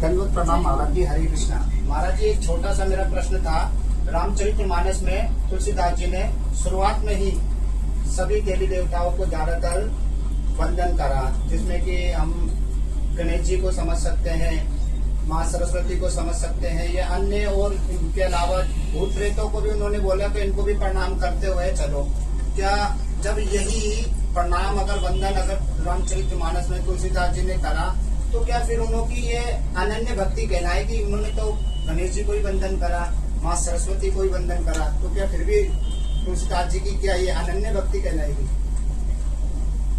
दंडवत प्रणाम महाराज जी। हरे कृष्णा। महाराज जी, एक छोटा सा मेरा प्रश्न था। रामचरितमानस में तुलसीदास जी ने शुरुआत में ही सभी देवी देवताओं को ज्यादातर वंदन करा, जिसमें कि हम गणेश जी को समझ सकते हैं, माँ सरस्वती को समझ सकते हैं, ये अन्य और इनके अलावा भूत प्रेतों को भी उन्होंने बोला कि इनको भी प्रणाम करते हुए चलो। क्या जब यही प्रणाम अगर वंदन अगर रामचरितमानस में तुलसीदास जी ने करा तो क्या फिर उन्होंने ये अनन्य भक्ति कहलाएगी? उन्होंने तो गणेश जी को ही वंदन करा, माँ सरस्वती को ही वंदन करा, तो क्या फिर भी तुलसीदास जी की क्या ये अनन्य भक्ति कहलाएगी?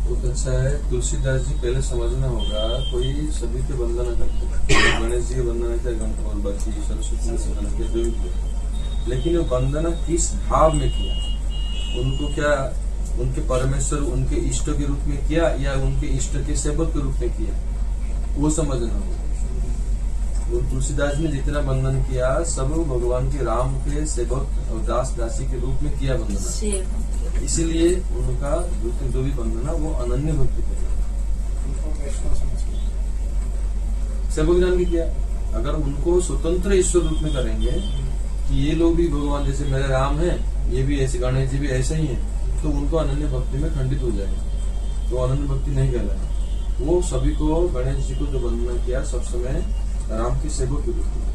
बहुत अच्छा है। तुलसीदास जी पहले समझना होगा, कोई सभी के वंदना करते हैं, गणेश जी के वंदना किया, गणपति और बाकी सरस्वती के वंदना किया, जो भी किया, लेकिन वो वंदना किस भाव में किया? उनको क्या उनके परमेश्वर उनके इष्ट के रूप में किया या उनके इष्ट के सेवक के रूप में किया, वो समझना होगा। तुलसीदास ने जितना वंदन किया सब भगवान के राम के सेवक और दास दासी के रूप में किया वंदना, इसीलिए उनका जो भी वंदना वो अनन्य भक्ति सेवक ज्ञान भी किया। अगर उनको स्वतंत्र ईश्वर रूप में करेंगे कि ये लोग भी भगवान जैसे मेरे राम हैं, ये भी ऐसे, गणेश जी भी ऐसे ही हैं, तो उनको अनन्य भक्ति में खंडित हो जाएगा, तो अनन्य भक्ति नहीं कहलाएगा। वो सभी को गणेश जी को जो वंदना किया सब समय राम के सेवक के रूप में,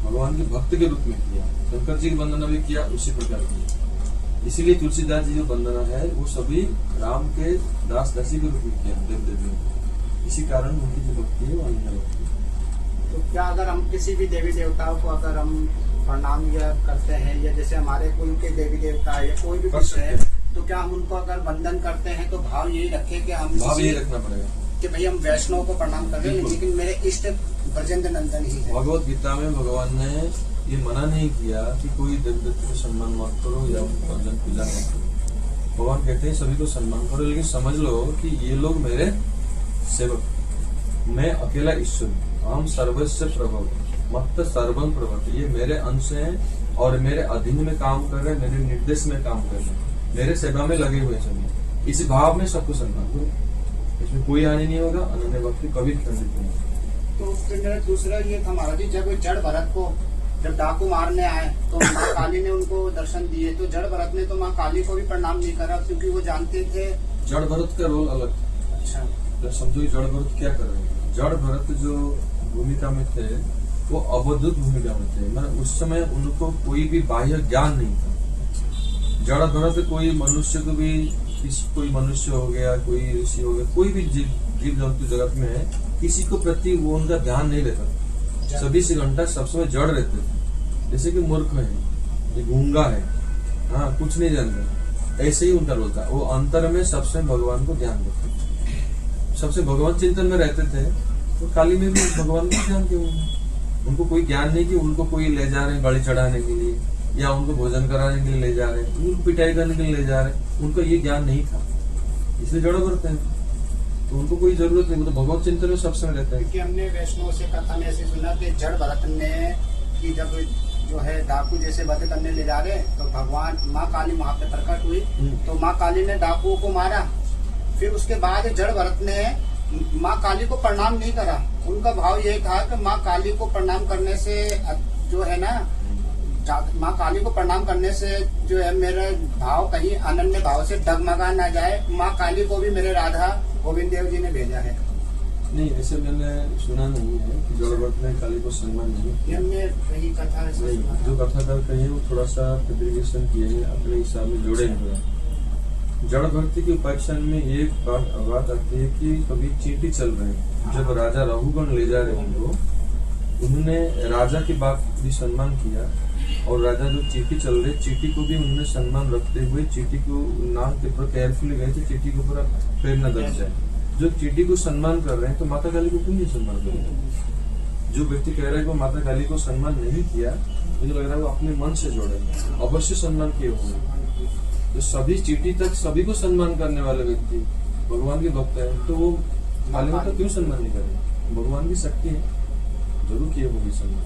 भगवान के भक्त के रूप में किया। शंकर जी की वंदना भी किया उसी प्रकार की। इसीलिए तुलसीदास जी जो वंदना है वो सभी राम के दास दासी के रूप में किया, देव देवियों। इसी कारण उनकी जो भक्ति है वो अनन्य भक्ति है। तो क्या अगर हम किसी भी देवी देवताओं को अगर हम प्रणाम या करते हैं, या जैसे हमारे कुल के देवी देवता है या कोई भी कुछ है, तो क्या हम उनको अगर वंदन करते हैं तो भाव यही रखे कि हम भाव यही रखना पड़ेगा कि भाई हम वैष्णव को प्रणाम कर रहे हैं, लेकिन मेरे इष्ट ब्रजेंद्र नंदन ही है। भगवत गीता में भगवान ने ये मना नहीं किया कि कोई देव देवता को सम्मान मत करो या भजन पूजा मत करो। भगवान कहते हैं सभी को सम्मान करो, लेकिन समझ लो कि ये लोग मेरे सेवक, मैं अकेला ईश्वर, हम सर्वस्व प्रभव मत सर्वम प्रभव, ये मेरे अंश हैं और मेरे अधीन में काम कर रहे हैं, मेरे निर्देश में काम कर रहे हैं, मेरे सेवा में लगे हुए सभी। इस भाव में सबको सम्मान करो, इसमें कोई हानि नहीं होगा, अनन्य भक्ति कभी खंडित नहीं होगी। तो फिर मेरा दूसरा ये था महाराज जी, जब जड़ भरत को जब डाकू मारने आए तो माँ काली ने उनको दर्शन दिए, तो जड़ भरत ने तो माँ काली को भी प्रणाम नहीं करा, क्योंकि वो जानते थे जड़ भरत का रोल अलग। अच्छा, तो समझो जड़ भरत क्या कर रहे हैं। जड़ भरत जो भूमिका में थे वो अवधूत भूमिका में थे, मतलब उस समय उनको कोई भी बाह्य ज्ञान नहीं था। जड़ भरत कोई मनुष्य को भी, कोई मनुष्य हो गया, कोई ऋषि हो गया, कोई भी जीव जंतु जगत में है, किसी को प्रति वो उनका ध्यान नहीं रहता। 24 घंटा सब समय जड़ रहते थे, जैसे कि मूर्ख है, ये गूंगा है, हाँ कुछ नहीं जानता, ऐसे ही उनका रोल था। वो अंतर में सबसे भगवान को ध्यान देते, सबसे भगवान चिंतन में रहते थे। तो काली में भी भगवान को ध्यान क्यों? उनको कोई ज्ञान नहीं कि उनको कोई ले जा रहे हैं बलि चढ़ाने के लिए या उनको भोजन कराने के लिए ले जा रहे हैं, उनको पिटाई करने के लिए ले जा रहे हैं, उनको ये ज्ञान नहीं था, इसलिए जड़ भरते हैं। तो उनको कोई जरूरत नहीं, वो तो भगवत चिंतन में सब समय रहता है। क्योंकि हमने वैष्णव से कथा में ऐसे सुना कि जड़ भरत ने कि जब जो है डाकू जैसे वध करने ले जा रहे तो भगवान माँ काली वहां पे प्रकट हुई, तो माँ काली ने डाकुओं को मारा। फिर उसके बाद जड़ भरत ने माँ काली को प्रणाम नहीं करा। उनका भाव यही था कि माँ काली को प्रणाम करने से जो है ना, माँ काली को प्रणाम करने से जो है मेरा भाव कहीं अनन्य भाव से डगमगा ना जाए, माँ काली को भी मेरे राधा गोविंद देव जी ने भेजा है। नहीं, ऐसे मैंने सुना नहीं है कि जड़ भरत ने काली को सम्मान नहीं। हमने वही कथा नहीं, जो कथाकार कहे हैं वो थोड़ा सा फेब्रिकेशन किए हैं, अपने हिसाब में जोड़े हैं। जड़ भक्ति के उपाख्यान में एक बात आती है कि कभी चींटी चल रहे हैं, जब राजा रघुगण ले जा रहे हैं, उन्होंने राजा की बात भी सम्मान किया, और राजा जो चींटी चल रहे, चींटी को भी उन्होंने सम्मान रखते हुए चींटी को नाक के ऊपर केयरफुली गए थे, चींटी के ऊपर पैर न दब जाए। जो चींटी को सम्मान कर रहे हैं तो माता काली को क्यों नहीं सम्मान कर रहे? जो व्यक्ति कह रहा है कि माता काली को सम्मान नहीं किया, मुझे लग रहा है वो अपने मन से जोड़े, अवश्य सम्मान किए होंगे। तो सभी चींटी तक सभी को सम्मान करने वाले व्यक्ति भगवान के भक्त है, तो वो काली माता क्यों सम्मान नहीं करें? भगवान की शक्ति है, जरूर किए होगी सम्मान,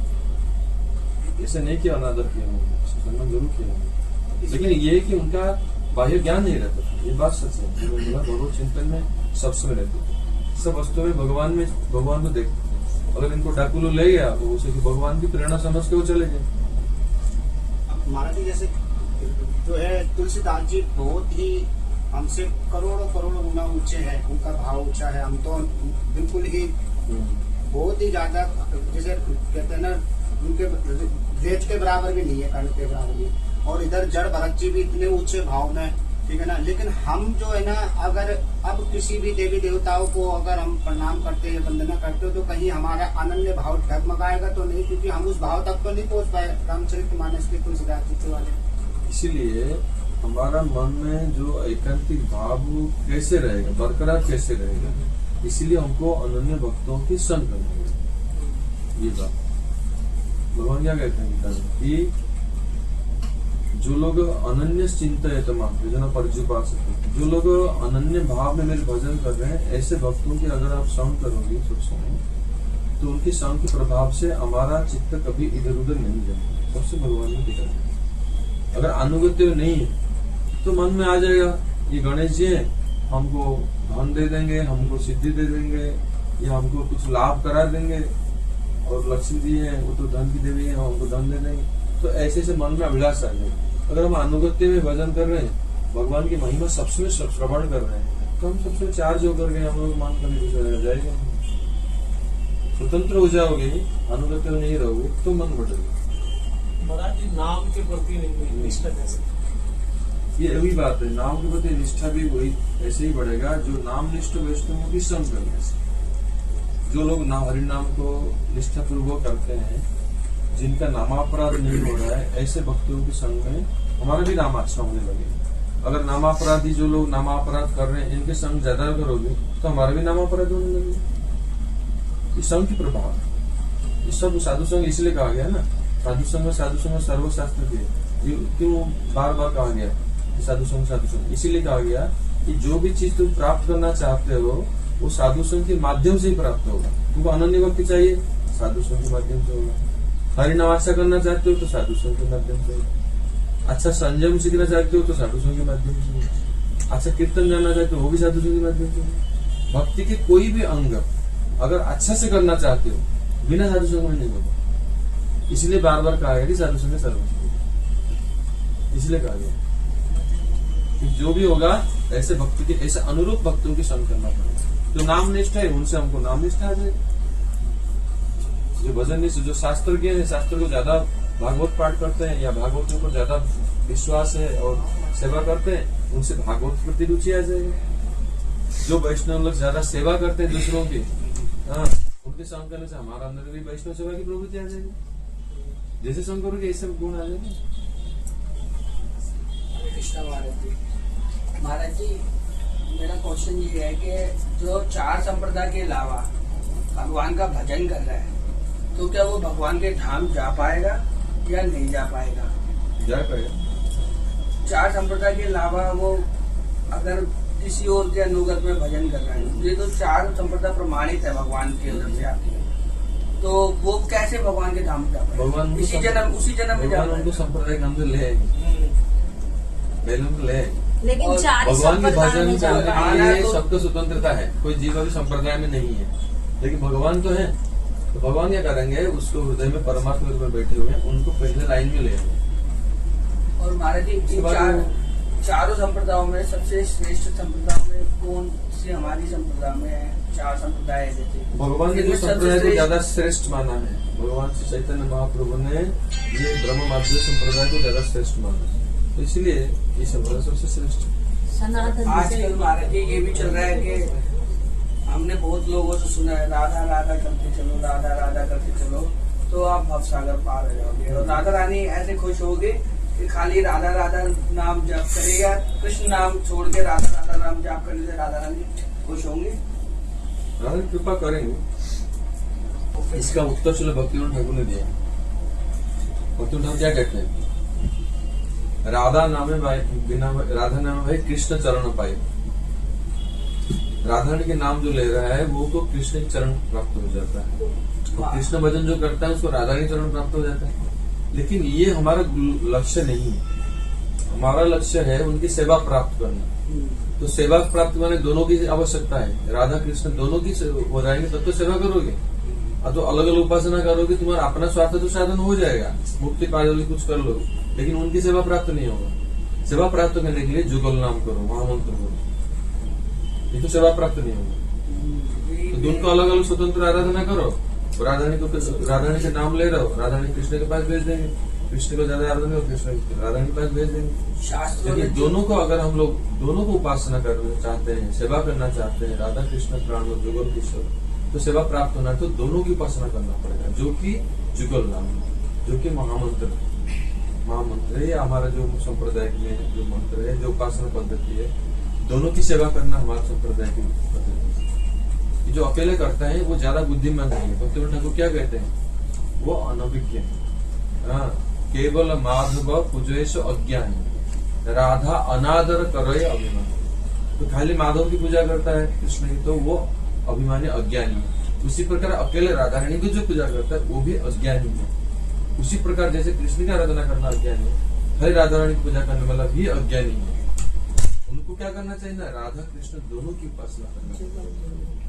ऐसे नहीं किया अनादर किया होगा, सम्मान जरूर किया होगा। लेकिन ये कि उनका बाह्य ज्ञान नहीं रहता था, ये बात सच है। भगवत चिंतन में सब समय रहते थे, सब वस्तु में भगवान को देखते थे। अगर इनको डाकुलू ले गया तो उसे भगवान की प्रेरणा समझ के वो चले गए। महाराज जी जैसे जो है तुलसीदास जी बहुत ही हमसे करोड़ों करोड़ों गुना ऊंचे हैं, उनका भाव ऊंचा है। हम तो बिल्कुल ही बहुत ही ज्यादा जैसे कहते हैं ना, उनके रेत के बराबर भी नहीं है, कर्ण के बराबर भी। और इधर जड़ भरत जी भी इतने ऊंचे भाव में, ठीक है ना। लेकिन हम जो है ना, अगर अब किसी भी देवी देवताओं को अगर हम प्रणाम करते हैं, वंदना करते हो, तो कहीं हमारा अनन्य भाव डगमगाएगा तो नहीं, क्योंकि हम उस भाव तक तो नहीं पहुंच पाए रामचरितमानस के तुलसीदास जी के वाले। इसीलिए हमारा मन में जो एकांतिक भाव कैसे रहेगा, बरकरार कैसे रहेगा, इसीलिए हमको अनन्य भक्तों की संग करना है। ये बात भगवान क्या कहते हैं गीता में कि जो लोग अनन्य चिंतयतमान परिजुपासते, जो लोग अनन्य भाव में मेरे भजन कर रहे हैं, ऐसे भक्तों की अगर आप संग करोगे सत्संग, तो उनकी संग के प्रभाव से हमारा चित्त कभी इधर उधर नहीं जाएगा। सबसे भगवान ने दिखा दिया। अगर अनुगत्य नहीं है तो मन में आ जाएगा ये गणेश जी हैं, हमको धन दे देंगे, हमको सिद्धि दे देंगे, या हमको कुछ लाभ करा देंगे, और लक्ष्मी जी हैं वो तो धन की देवी है, हमको धन दे देंगे। तो ऐसे से मन में अभिलाष आ जाएगा। अगर हम अनुगत्य में भजन कर रहे हैं, भगवान की महिमा सबसे श्रवण कर रहे हैं, तो हम सबसे चार्ज होकर के हम लोग मान कर जाएगा। स्वतंत्र हो जाओगे, अनुगत्य में नहीं रहोगे तो मन बढ़ेगा। महाराज जी नाम के प्रति निष्ठा कैसे? ये वही बात है, नाम के प्रति निष्ठा भी वही ऐसे ही बढ़ेगा जो नाम निष्ठ वैष्णवों की संग करने से। जो लोग हरि नाम को निष्ठा पूर्वक करते हैं, जिनका नामापराध नहीं हो रहा है, ऐसे भक्तों के संग में हमारा भी नाम अच्छा होने लगेगा। अगर नामापराधी जो लोग नामापराध कर रहे हैं, इनके संग ज्यादा करोगे तो हमारा भी नामापराध होने लगेगा। ये संग की प्रभाव, ये सब साधु संग इसलिए कहा गया ना, साधु संग सर्वशास्त्र के, क्यों बार बार कहा गया साधु संग, इसीलिए कहा गया कि जो भी चीज तुम प्राप्त करना चाहते हो वो साधु संग के माध्यम से ही प्राप्त होगा। तुमको अनन्य भक्ति चाहिए, साधु संग के माध्यम से होगा। हरि नाम अच्छा करना चाहते हो तो साधु संग के माध्यम से होगा। अच्छा संयम सीखना चाहते हो तो साधु संग के माध्यम से होगा। अच्छा कीर्तन जानना चाहते हो वो भी साधु संग के माध्यम से होगा। भक्ति के कोई भी अंग अगर अच्छा से करना चाहते हो, बिना साधु संग में नहीं होगा। इसलिए बार बार कहा गया कि साधु संग सर्वोच्च, इसलिए कहा गया कि जो भी होगा ऐसे भक्ति के, ऐसे अनुरूप भक्तों की संग करना पड़ेगा। जो नाम निष्ठ है उनसे हमको नाम निष्ठा आ जाएगी। जो भजन निष्ठ, जो शास्त्र के हैं, शास्त्र को ज्यादा भागवत पाठ करते हैं या भागवत के ऊपर ज्यादा विश्वास है और सेवा करते हैं, उनसे भागवत के प्रति रुचि आ जाएगी। जो वैष्णव लोग ज्यादा सेवा करते हैं दूसरों की, उनके संग करने से हमारा अंदर भी वैष्णव सेवा की प्रवृत्ति आ जाएगी। जैसे संग करोगे ऐसे गुण आ जाएंगे। कृष्णा महाराज जी, मेरा क्वेश्चन ये है कि जो चार संप्रदाय के अलावा भगवान का भजन कर रहा है, तो क्या वो भगवान के धाम जा पाएगा या नहीं जा पाएगा? जा पाएगा। चार संप्रदाय के अलावा वो अगर किसी और के अनुगत में भजन कर रहा है, ये तो चार संप्रदाय प्रमाणित है भगवान के अंदर से आती है, तो वो कैसे भगवान के धाम जा पाएगा? भगवान उसी जन्म में जा उनको संप्रदाय के अंदर ले आएंगे, लेकिन चार भगवान के भजन में जा करने के लिए तो- सबको स्वतंत्रता है, कोई जीव अभी संप्रदाय में नहीं है, लेकिन भगवान तो है। तो भगवान क्या करेंगे, उसको हृदय में परमात्मा के ऊपर बैठे हुए हैं, उनको पहले लाइन में ले आएंगे। और महाराज जी, उसके इन बाद चारों संप्रदायों में सबसे श्रेष्ठ संप्रदाय में कौन सी हमारी संप्रदाय में है? चार संप्रदाय है जैसे भगवान ने जो इनमें सबसे संप्रदाय को श्रेष्ठ- ज्यादा श्रेष्ठ माना है, भगवान श्री चैतन्य महाप्रभु ने ये ब्रह्म माध्य संप्रदाय को ज्यादा श्रेष्ठ माना है, तो इसलिए ये संप्रदाय सबसे श्रेष्ठ है। सनातन आजकल महाराज जी ये भी चल रहा है कि हमने बहुत लोगों से सुना है, राधा राधा करते चलो, राधा राधा करते चलो तो आप भवसागर पार हो जाओगे। और राधा रानी ऐसे खुश होगी कि खाली राधा राधा नाम जप करेगा, कृष्ण नाम छोड़ के राधा राधा नाम जप करने से राधा रानी खुश होंगे। राधा कृपा करेंगे। इसका उत्तर चलो भक्तिविनोद ठाकुर ने दिया। भक्तिविनोद ठाकुर क्या कहते हैं, राधा नामे बिना राधा नामे भाई कृष्ण चरण पाए। राधा के नाम जो ले रहा है वो तो कृष्ण के चरण प्राप्त हो जाता है, और कृष्ण भजन जो करता है उसको राधा के चरण प्राप्त हो जाता है। लेकिन ये हमारा लक्ष्य नहीं है, हमारा लक्ष्य है उनकी सेवा प्राप्त करना। तो सेवा प्राप्त करने दोनों की आवश्यकता है, राधा कृष्ण दोनों की हो जाएंगे तब तो सेवा करोगे। तो अलग अलग उपासना करोगे, तुम्हारा अपना स्वार्थ तो साधन हो जाएगा, मुक्ति पा जाओगे, कुछ कर लो, लेकिन उनकी सेवा प्राप्त नहीं होगा। सेवा प्राप्त करने के लिए जुगल नाम करो, महामंत्र करो, ये तो सेवा प्राप्त नहीं होगा। तो दोनों को अलग अलग स्वतंत्र आराधना करो। राधारानी का नाम ले रहे हो, राधारानी कृष्ण के पास भेज देंगे, कृष्ण को ज्यादा आराधना हो, कृष्ण राधारानी के पास भेज देंगे। शास्त्रों लेकिन में दोनों को अगर हम लोग दोनों को उपासना करना चाहते हैं, सेवा करना चाहते हैं, राधा कृष्ण प्राण जुगल किशोर, तो सेवा प्राप्त होना है तो दोनों की उपासना करना पड़ेगा, जो कि जुगल नाम है, जो कि महामंत्र है। ये हमारा जो संप्रदाय में जो मंत्र है, जो उपासना पद्धति है, दोनों की सेवा करना हमारे संप्रदाय की पद्धति है। जो अकेले करता है वो ज्यादा बुद्धिमान नहीं है। भक्ति ठाकुर क्या कहते हैं, वो अनभिज्ञ है। केवल माधव पूजेश अज्ञान, राधा अनादर करे अभिमान। तो खाली माधव की पूजा करता है कृष्ण की, तो वो अभिमानी अज्ञानी है। उसी प्रकार अकेले राधा रानी की जो पूजा करता है वो भी अज्ञानी है। उसी प्रकार जैसे कृष्ण की आराधना करना अज्ञानी है, हरे राधा रानी की पूजा करने वाला भी अज्ञानी है। उनको क्या करना चाहिए ना, राधा कृष्ण दोनों की उपासना करना चाहिए।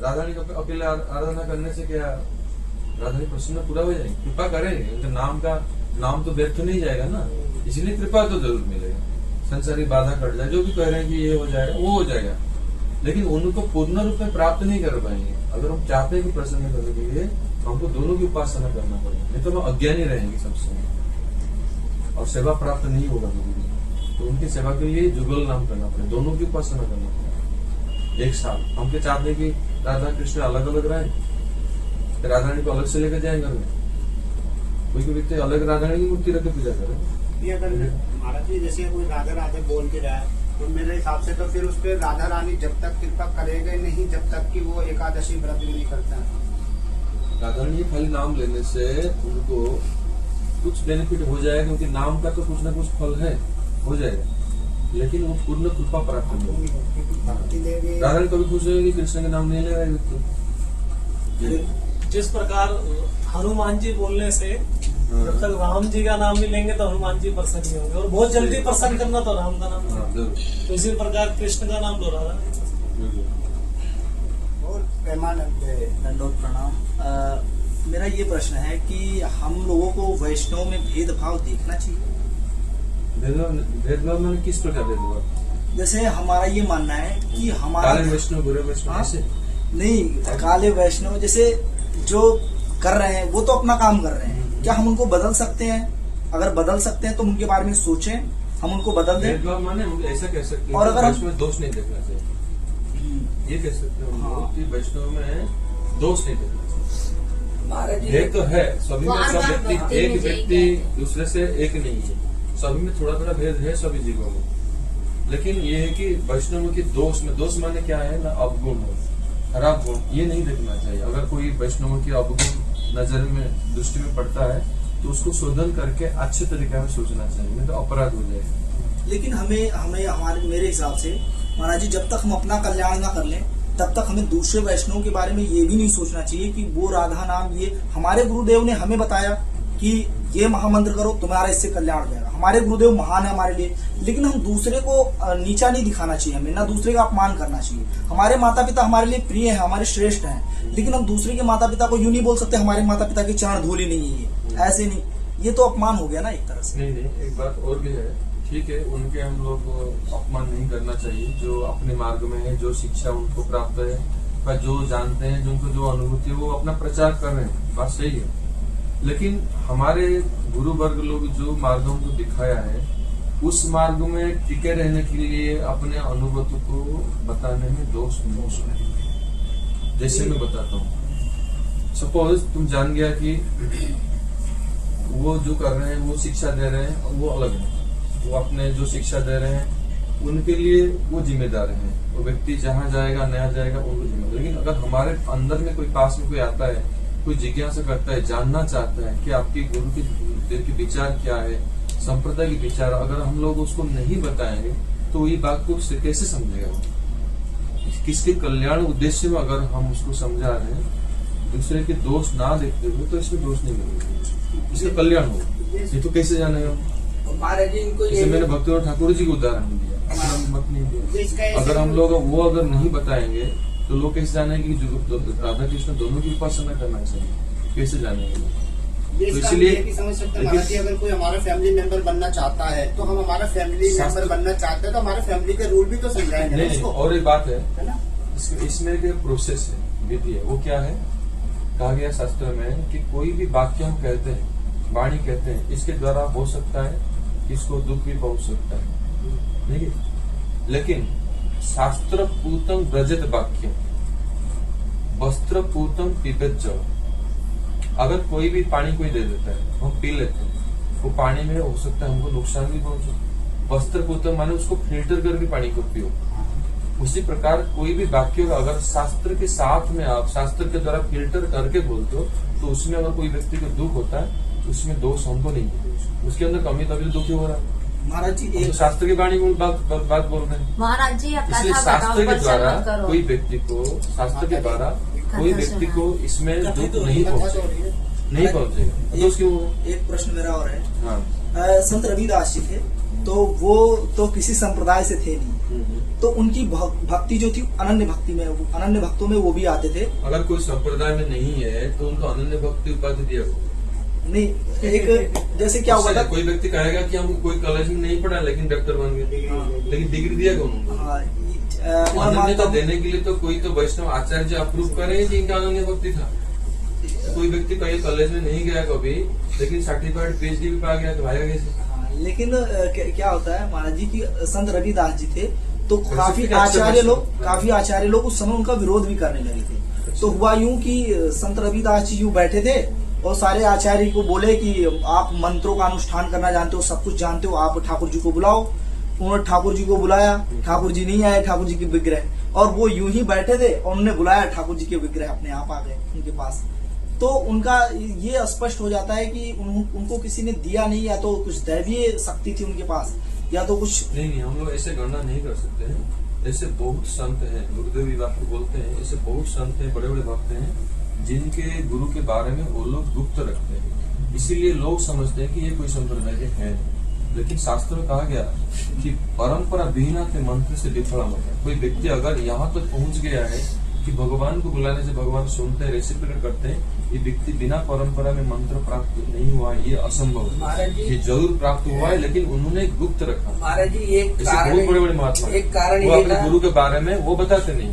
राधा रानी को अकेले आराधना करने से क्या राधा रानी प्रसन्न पूरा हो जाएंगे, कृपा करेंगे, उनके नाम तो व्यर्थ नहीं जाएगा ना, इसलिए कृपा तो जरूर मिलेगा। संसारी बाधा कट जाए, जो भी कह रहे हैं कि ये हो जाएगा वो हो जाएगा, लेकिन उनको पूर्ण रूप में प्राप्त नहीं कर पाएंगे। अगर हम चाहते हैं कि प्रसन्न करने के लिए हमको दोनों की उपासना करना पड़ेगा, नहीं तो हम अज्ञानी रहेंगे सबसे, और सेवा प्राप्त नहीं होगा कभी। तो उनकी सेवा के लिए जुगल नाम करना पड़ेगा, दोनों की उपासना करना पड़ेगा एक साथ। हम क्या चाहते हैं कि राधा कृष्ण अलग अलग रहे, राधा रानी को अलग से लेकर जाए घर में, कोई व्यक्ति अलग राधा रानी की मूर्ति रख के पूजा करे। ये अगर महाराज जी जैसे कोई राधा राधा बोल के रहा है, तो मेरे हिसाब से तो फिर उस पर राधा रानी जब तक कृपा करेगा नहीं, जब तक कि वो एकादशी व्रत भी नहीं करता है। राधा रानी खाली नाम लेने से उनको कुछ बेनिफिट हो जाएगा, क्योंकि नाम का तो कुछ ना कुछ फल है, हो जाएगा, लेकिन वो पूर्ण कृपा प्राप्त नहीं होगी। राधा रानी कभी खुश होगी कृष्ण के नाम नहीं ले रहा है व्यक्ति। जिस प्रकार हनुमान जी बोलने से जब तक राम जी का नाम नहीं लेंगे तो हनुमान जी प्रसन्न नहीं होंगे, और बहुत जल्दी प्रसन्न करना तो राम का नाम। तो इसी प्रकार कृष्ण का नाम लो राधा। और प्रेमानंद दंडोत प्रणाम। मेरा ये प्रश्न है कि हम लोगों को वैष्णव में भेदभाव देखना चाहिए। भेदभाव मैंने किस प्रकार भेदभाव? जैसे हमारा ये मानना है कि हमारा काले वैष्णव बुरे वैष्णव ऐसे नहीं, काले वैष्णव जैसे जो कर रहे हैं वो तो अपना काम कर रहे हैं, क्या हम उनको बदल सकते हैं? अगर बदल सकते हैं तो उनके बारे में सोचें, हम उनको बदल दें। भेदभाव माने हम ऐसा कह सकते हैं, और अगर हम इसमें दोष नहीं देखना चाहिए, ये कह सकते हैं हम लोग कि वैष्णव में दोष नहीं देखना चाहिए। महाराज जी भेद तो है सभी में, सब बार-बार व्यक्ति भक्ति एक में व्यक्ति दूसरे से एक नहीं है, सभी में थोड़ा थोड़ा भेद है सभी जीवों में। लेकिन ये है कि वैष्णव की दोष में, दोष माने क्या है ना, अवगुण हो, खराब गुण, ये नहीं देखना चाहिए। अगर कोई वैष्णव की अवगुण नजर में दृष्टि में पड़ता है तो उसको शोधन करके अच्छे तरीके में सोचना चाहिए, नहीं तो अपराध हो जाएगा। लेकिन हमें मेरे हिसाब से महाराज जी, जब तक हम अपना कल्याण ना कर लें तब तक हमें दूसरे वैष्णव के बारे में ये भी नहीं सोचना चाहिए कि वो राधा नाम, ये हमारे गुरुदेव ने हमें बताया कि ये महामंत्र करो तुम्हारा इससे कल्याण हो जाएगा। हमारे गुरुदेव महान है हमारे लिए, लेकिन हम दूसरे को नीचा नहीं दिखाना चाहिए, हमें ना दूसरे का अपमान करना चाहिए। हमारे माता पिता हमारे लिए प्रिय है, हमारे श्रेष्ठ हैं, लेकिन हम दूसरे के माता पिता को यूं नहीं बोल सकते हमारे माता पिता की चरण धूलि नहीं है ये, ऐसे नहीं, ये तो अपमान हो गया ना एक तरह से। नहीं, एक बात और भी है, ठीक है, उनके हम लोग अपमान नहीं करना चाहिए, जो अपने मार्ग में है, जो शिक्षा उनको प्राप्त है, पर जो जानते हैं, जिनको जो अनुभूति है, वो अपना प्रचार कर रहे हैं, बात सही है। लेकिन हमारे गुरु वर्ग लोग जो मार्ग हमको दिखाया है, उस मार्ग में टिके रहने के लिए अपने अनुभूति को बताने में दोष नहीं। जैसे मैं बताता हूँ, सपोज तुम जान गया कि वो जो कर रहे हैं, वो शिक्षा दे रहे हैं, वो अलग है, वो अपने जो शिक्षा दे रहे हैं उनके लिए वो जिम्मेदार है, वो व्यक्ति जहाँ जाएगा नया जाएगा उनको जिम्मेदार। लेकिन अगर हमारे अंदर में कोई पास में कोई आता है, कोई जिज्ञासा करता है, जानना चाहता है कि आपकी गुरु के विचार क्या है, संप्रदाय के विचार, अगर हम लोग उसको नहीं बताएंगे तो ये बात को कैसे समझेगा? किसके कल्याण उद्देश्य में अगर हम उसको समझा रहे हैं, दूसरे के दोष ना देखते हुए, तो इसमें दोष नहीं मिलेगा, इसका कल्याण होगा। ये तो कैसे जानेगा? महाराज जी इनको जैसे मैंने भक्ति ठाकुर जी को उदाहरण दिया, अपना मत नहीं दिया। अगर हम लोग वो अगर नहीं बताएंगे तो लोग कैसे जानेंगे कि राधा कृष्ण दोनों की उपासना करना चाहिए? कैसे जानेंगे? ये तो इसका इसलिए- ये भी समझ सकते हैं लेकिन- महाराज जी, अगर कोई हमारा फैमिली मेंबर बनना चाहता है तो हम हमारा फैमिली शास्त्र- मेंबर बनना चाहते हैं तो हमारे फैमिली के रूल भी तो समझाएंगे ना नहीं, उसको, और एक बात है, है ना। इसमें एक प्रोसेस है, विधि है। वो क्या है? कहा गया शास्त्र में कि कोई भी वाक्य हम कहते हैं, वाणी कहते हैं, इसके द्वारा हो सकता है किसको दुख भी पहुंच सकता है, ठीक है। लेकिन शास्त्र पूतम व्रजत वाक्य, वस्त्र पूतम पिबत जल। अगर कोई भी पानी कोई दे देता है, हम पी लेते हैं, वो पानी में हो सकता है हमको नुकसान भी पहुंचे। वस्त्र पूतम माने उसको फिल्टर करके पानी को पियो। उसी प्रकार कोई भी वाक्य का अगर शास्त्र के साथ में आप शास्त्र के द्वारा फिल्टर करके बोलते हो तो उसमें अगर कोई व्यक्ति को दुख होता है तो उसमें दोष हमको नहीं है, उसके अंदर कमी तभी तो दुखी हो रहा है। महाराज जी हम तो एक शास्त्र की वाणी को बात बोल रहे हैं। महाराज जी आप इसलिए कथा शास्त्र बताओ, के द्वारा प्रचार मत करो। कोई व्यक्ति को, शास्त्र के द्वारा कोई व्यक्ति को इसमें दुख नहीं कथा पहुंचे, तो हो रही है। नहीं पहुंचेगा। दोष क्यों होगा? एक प्रश्न मेरा और है। हाँ। संत रविदास जी थे, तो वो तो किसी संप्रदाय से थे नहीं, तो उनकी भक्ति जो थी अनन्य भक्ति में, अनन्य भक्तों में वो भी आते थे। अगर कोई संप्रदाय में नहीं है तो उनको अनन्य भक्ति उपाधि दिया होगा। नहीं, एक जैसे क्या हुआ था, कोई व्यक्ति कहेगा कि हम कोई कॉलेज में नहीं पढ़ा लेकिन डॉक्टर बन गए, लेकिन डिग्री दिया कौन उनको? हाँ, मैं अनन्यता मानता हूँ- देने के लिए तो कोई तो वैष्णव आचार्य अप्रूव करे कि इनका अनन्य भक्ति था। कोई व्यक्ति कहीं कॉलेज में नहीं गया कभी, लेकिन सर्टिफाइड PhD भी पा गया तो आएगा कैसे? हाँ, लेकिन क्या होता है महाराज जी की संत रविदास जी थे, तो काफी Specific आचार्य लोग उस समय उनका विरोध भी करने लगे थे। तो हुआ यूं कि संत रविदास जी यूं बैठे थे और सारे आचार्य को बोले कि आप मंत्रों का अनुष्ठान करना जानते हो, सब कुछ जानते हो, आप ठाकुर जी को बुलाओ। उन्होंने ठाकुर जी को बुलाया, ठाकुर जी नहीं आए, ठाकुर जी के विग्रह, और वो यूं ही बैठे थे और उन्होंने बुलाया, ठाकुर जी के विग्रह अपने आप आ गए उनके पास। तो उनका ये स्पष्ट हो जाता है कि उनको किसी ने दिया नहीं, या तो कुछ दैवीय शक्ति थी उनके पास, या तो कुछ नहीं, हम लोग ऐसे गणना नहीं कर सकते हैं। ऐसे बहुत संत हैं, गुरुदेव भी बात को बोलते हैं, ऐसे बहुत संत हैं, बड़े बड़े भक्त हैं जिनके गुरु के बारे में वो लोग गुप्त रखते हैं। इसीलिए लोग समझते हैं कि ये कोई संप्रदाय के हैं, लेकिन शास्त्र में कहा गया कि परंपरा बिना के मंत्र से विफला मत है। कोई व्यक्ति अगर यहाँ तक पहुंच गया है कि भगवान को बुलाने से भगवान सुनते हैं, रेसिप्रोकेट करते हैं, ये व्यक्ति बिना परंपरा में मंत्र प्राप्त नहीं हुआ है, ये असंभव है। महाराज जी- ये जरूर प्राप्त हुआ है, लेकिन उन्होंने गुप्त रखा। महाराज जी एक ऐसे कारण बहुत बड़े बड़े महात्मा हैं। एक कारण वो ये अपने था, गुरु के बारे में वो बताते नहीं,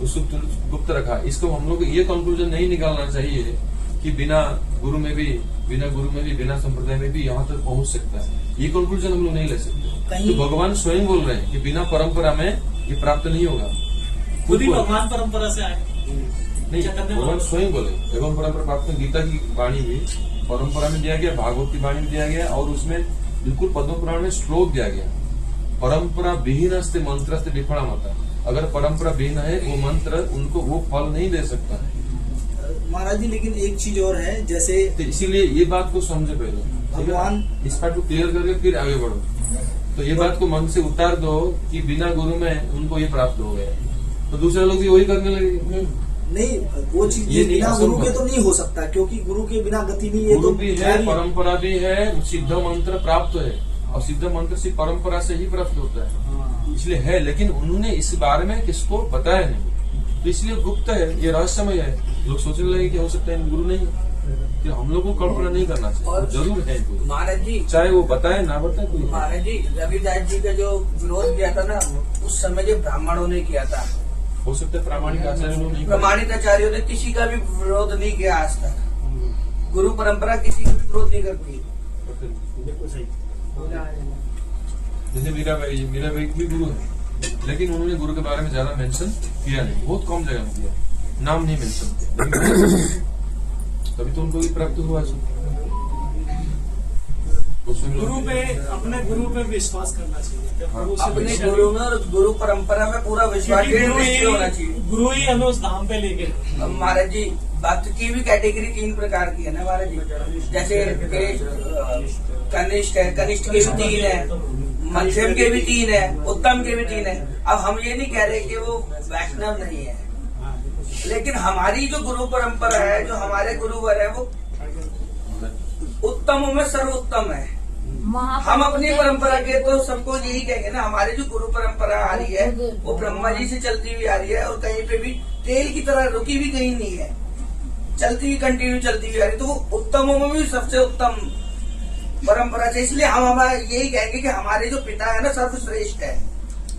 उसको गुप्त रखा। इसको हम लोग ये कंक्लूजन नहीं निकालना चाहिए कि बिना गुरु में भी, बिना संप्रदाय में भी यहाँ तक पहुंच सकता है। ये कंक्लूजन हम लोग नहीं ले सकते। तो भगवान स्वयं बोल रहे हैं कि बिना परंपरा में ये प्राप्त नहीं होगा। खुद ही बोल- भगवान परंपरा से आए। नहीं, क्या करने भगवान वाला? स्वयं बोले एवं परंपरा प्राप्त। गीता की वाणी भी परंपरा में दिया गया, भागवत की वाणी में दिया गया, और उसमें बिल्कुल पद्म पुराण में श्लोक दिया गया, परंपरा विहीनस्ते मंत्रस्ते विफला मता। अगर परंपरा विहीन है वो मंत्र उनको वो फल नहीं दे सकता है। महाराज जी, लेकिन एक चीज और है, जैसे तो इसीलिए ये बात को समझे पहले, भगवान- इस बात को क्लियर करके फिर आगे बढ़ो। तो ये बात को मन से उतार दो कि बिना गुरु में उनको ये प्राप्त हो गया, तो दूसरे लोग भी वही करने लगेंगे। नहीं, वो चीज ये नहीं, बिना गुरु असंभव। के तो नहीं हो सकता, क्योंकि गुरु के बिना गति नहीं है। गुरु तो भी है, परंपरा भी है, सिद्ध मंत्र प्राप्त है, और सिद्ध मंत्र सिर्फ परंपरा से ही प्राप्त होता है, हाँ। इसलिए है। लेकिन उन्होंने इस बारे में किसको बताया नहीं, तो इसलिए गुप्त है, ये रहस्यमय है। लोग सोचने लगे कि हो सकता है गुरु नहीं है, तो हम लोग को कल्पना नहीं करना चाहिए, और- वो जरूर है कोई, महाराज जी चाहे वो बताए ना बताए कोई है। महाराज जी रविदास जी का जो विरोध किया था ना, उस समय जो ब्राह्मणों ने किया था, हो सकता है प्रामाणिक आचार्य लोग नहीं करते। प्रमाणित आचार्यों ने किसी का भी विरोध नहीं किया आज तक। गुरु परंपरा किसी का भी विरोध नहीं करती। बिल्कुल सही। जैसे मीरा भाई भी गुरु है, लेकिन उन्होंने गुरु के बारे में ज्यादा मेंशन किया नहीं, बहुत कम जगह में किया, नाम नहीं मेंशन किया, तभी तो उनको भी प्राप्त हुआ। गुरु पे, अपने गुरु पे विश्वास करना चाहिए। हाँ, गुरु से अपने विश्वास- गुरु में और गुरु परंपरा में पूरा विश्वास क्योंकि होना चाहिए। गुरु ही हमें उस धाम पे लेके गए। अब महाराज जी भक्त की भी कैटेगरी 3 प्रकार की है ना महाराज जी, जैसे कनिष्ठ है, कनिष्ठ के भी 3 है, मध्यम के भी 3 है, उत्तम के भी 3 है। अब हम ये नहीं कह रहे कि वो वैष्णव नहीं है, लेकिन हमारी जो गुरु परंपरा है, जो हमारे गुरुवर है, वो उत्तमों में सर्वोत्तम है। हम अपनी परंपरा के तो सबको यही कहेंगे ना, हमारी जो गुरु परंपरा आ रही है वो ब्रह्मा जी से चलती हुई आ रही है, और कहीं पे भी तेल की तरह रुकी भी कहीं नहीं है, चलती हुई कंटिन्यू चलती हुई आ रही, तो वो उत्तमों में भी सबसे उत्तम परंपरा है। इसलिए हम हमारा यही कहेंगे कि हमारे जो पिता है ना सर्वश्रेष्ठ है।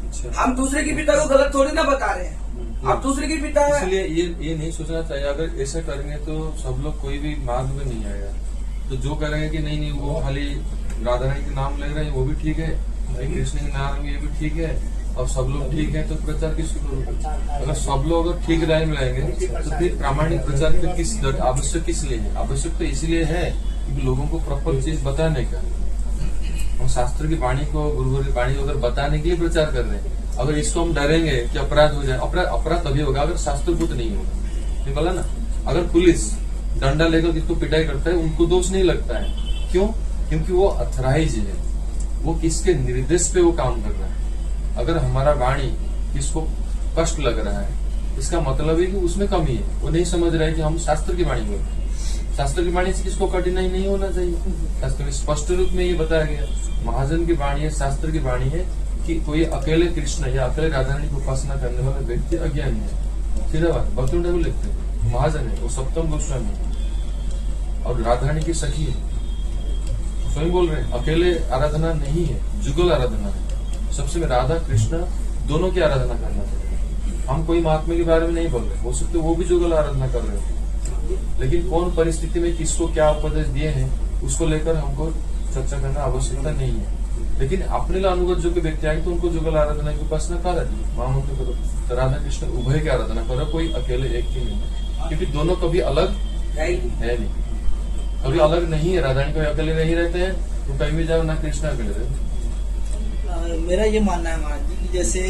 अच्छा। हम दूसरे के पिता को गलत थोड़ी ना बता रहे हैं, आप दूसरे के पिता है। इसलिए ये नहीं सोचना चाहिए, अगर ऐसा करेंगे तो सब लोग कोई भी मार्ग में नहीं आएगा। तो जो करेंगे कि नहीं वो खाली राधा रानी के नाम ले रहे हैं वो भी ठीक है, भाई कृष्ण के नाम ये भी ठीक है, और सब लोग ठीक है, तो प्रचार किसको करोगे? अगर सब लोग अगर ठीक राय में लाएंगे तो फिर प्रामाणिक प्रचार फिर किस आवश्यक किस लिए है? आवश्यक तो इसलिए है कि लोगों को प्रॉपर चीज बताने का। हम शास्त्र की वाणी को, गुरु की वाणी को अगर बताने के लिए प्रचार कर रहे हैं, अगर इसको हम डरेंगे कि अपराध हो जाए, अपराध तभी होगा अगर शास्त्रभूत नहीं होगा। ये बोला ना, अगर पुलिस डंडा लेकर किसको पिटाई करता है उनको दोष नहीं लगता है, क्यों? क्योंकि वो अथराइज है, वो किसके निर्देश पे वो काम कर रहा है। अगर हमारा वाणी किसको कष्ट लग रहा है, इसका मतलब है कि उसमें कमी है, वो नहीं समझ रहा है कि हम शास्त्र की वाणी बोलते हैं। शास्त्र की वाणी से किसको कठिनाई नहीं होना चाहिए। शास्त्र में स्पष्ट रूप में ये बताया गया, महाजन की वाणी है, शास्त्र की वाणी है कि कोई अकेले कृष्ण या अकेले राधा रानी की उपासना करने वाला व्यक्ति अज्ञानी है। सीधा बात भक्ति ठाकुर लिखते हैं, महाजन है वो सप्तम गोस्वामी है और राधा रानी की सखी है। स्वयं बोल रहे हैं अकेले आराधना नहीं है, जुगल आराधना है। सबसे में राधा कृष्ण दोनों की आराधना करना चाहिए। हम कोई महात्मा के बारे में नहीं बोल रहे, हो सकते वो भी जुगल आराधना कर रहे हो, लेकिन कौन परिस्थिति में किसको क्या उपदेश दिए हैं उसको लेकर हमको चर्चा करना आवश्यकता नहीं है। लेकिन अपने लिए अनुगत जो व्यक्ति आएंगे तो उनको जुगल आराधना की उपासना कर महामंत्र करो, तो राधा कृष्ण उभय की आराधना करो, कोई अकेले एक ही नहीं, क्योंकि दोनों कभी अलग है नहीं, कभी अलग नहीं है। राधा रानी कभी अकेले नहीं रहते हैं, तो कहीं भी जाओ ना कृष्ण अकेले रहते। मेरा ये मानना है महाराज जी कि जैसे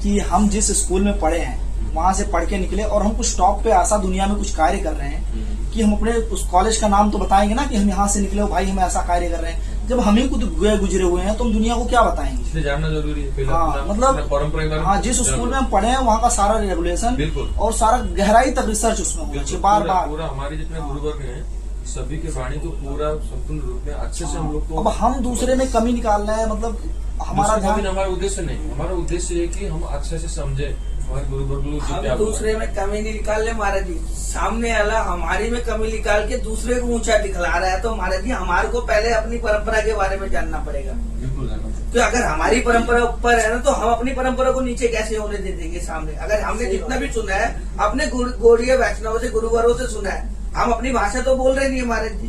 कि हम जिस स्कूल में पढ़े हैं वहां से पढ़ के निकले और हम कुछ टॉप पे ऐसा दुनिया में कुछ कार्य कर रहे हैं कि हम अपने उस कॉलेज का नाम तो बताएंगे ना कि हम यहाँ से निकले हो भाई, हम ऐसा कार्य कर रहे हैं। जब हम ही खुद गुजरे हुए हैं तो हम दुनिया को क्या बताएंगे? इसलिए जानना जरूरी है। हाँ, मतलब परंपरा, हाँ, जिस स्कूल में हम पढ़े हैं वहाँ का सारा रेगुलेशन और सारा गहराई तक रिसर्च उसमें होना चाहिए बार बार। पूरा हमारे जितने गुरुवर्ग हैं सभी के वाणी को पूरा संपूर्ण रूप में अच्छे से हम लोग को। अब हम दूसरे में कमी निकालना है, मतलब हमारा ध्यान, हमारा उद्देश्य नहीं, हमारा उद्देश्य है कि हम अच्छे से समझे हमारे गुरुवर्ग। हम दूसरे में कमी नहीं निकाल ले महाराज जी, सामने वाला हमारी में कमी निकाल के दूसरे को ऊंचा दिखला रहा है, तो महाराज जी हमारे को पहले अपनी परंपरा के बारे में जानना पड़ेगा। बिल्कुल, तो अगर हमारी परंपरा ऊपर है ना तो हम अपनी परंपरा को नीचे कैसे होने दे देंगे सामने? अगर हमने जितना भी सुना है अपने गौड़ीय वैष्णव से गुरुवरों से सुना है, हम अपनी भाषा तो बोल रहे नहीं हमारे जी।